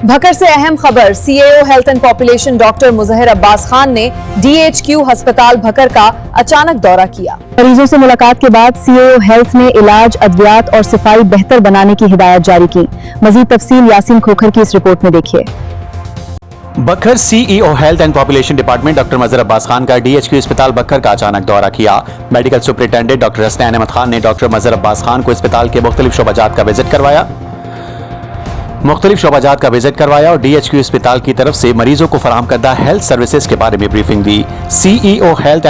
भकर से अहम खबर, CEO health and population doctor Mujahir Abbas Khan ने डीएचक्यू अस्पताल भकर का अचानक दौरा किया। मरीजों से मुलाकात के बाद सीएओ हेल्थ ने इलाज, अद्वियात और सफाई बेहतर बनाने की हिदायत जारी की। मजीद तफसील यासीन खोखर की इस रिपोर्ट में देखिए। Bhakkar CEO health and population department doctor Mujahir Abbas Khan का डीएचक्यू अस्पताल भकर का अचानक दौरा किया। Medical superintendent doctor Hasnain Ahmad Khan ने डॉक्टर मुजहिर अब्बास खान को अस्पताल के मुख्तलिफ शोबाजात का विजिट करवाया और डीएचक्यू अस्पताल की तरफ से मरीजों को फराहम करदा हेल्थ सर्विसेज के बारे में ब्रीफिंग दी। CEO health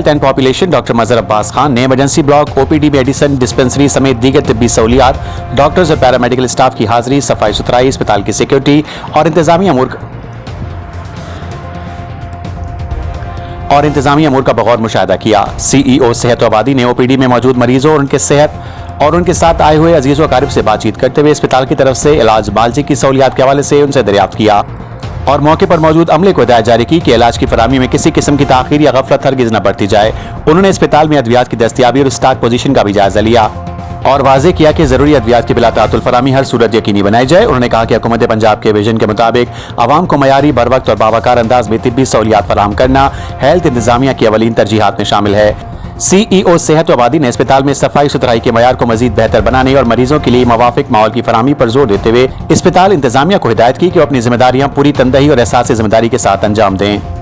and population doctor Mujahir Abbas Khan ने emergency block, OPD, medicine dispensary समेत दीगर तिब्बी सहूलियात, डॉक्टर्स और पैरामेडिकल स्टाफ की हाजिरी, सफाई सुथराई, अस्पताल की सिक्योरिटी और इंतजामी अमूर का बगौर मुशाहिदा किया। सीईओ सेहत आबादी ने ओपीडी में मौजूद मरीजों और उनके साथ आए हुए अजीज व अकारिब से बातचीत करते हुए अस्पताल की तरफ से इलाज, बालजी की सहूलियात के हवाले से उनसे दरियाफ्त किया और मौके पर मौजूद अमले को हिदायत जारी की कि इलाज की फराहमी में किसी किस्म की ताखीर या गफलत हरगिज न बरती जाए। उन्होंने अस्पताल में अद्वियात की दस्तयाबी और स्टॉक पोजीशन का भी जायजा लिया और वाज़ेह किया कि जरूरी अद्वियात की बिला तातुल फराहमी हर सूरत यकीनी बनाई जाए। उन्होंने कहा कि हुकूमत पंजाब के विजन के मुताबिक आवाम को मयारी, बरवक्त और बावकार अंदाज में तिब्बी सहूलियात फराहम करना हेल्थ इंतजामिया की अवलीन तरजीहात में शामिल है। सीईओ सेहत आबादी ने अस्पताल में सफाई सुथराई के मयार को मजीद बेहतर बनाने और मरीजों के लिए मवाफिक माहौल की फराहमी पर जोर देते हुए अस्पताल इंतजामिया को हिदायत की कि वो अपनी जिम्मेदारियां पूरी तनदही और एहसास जिम्मेदारी के साथ अंजाम दें।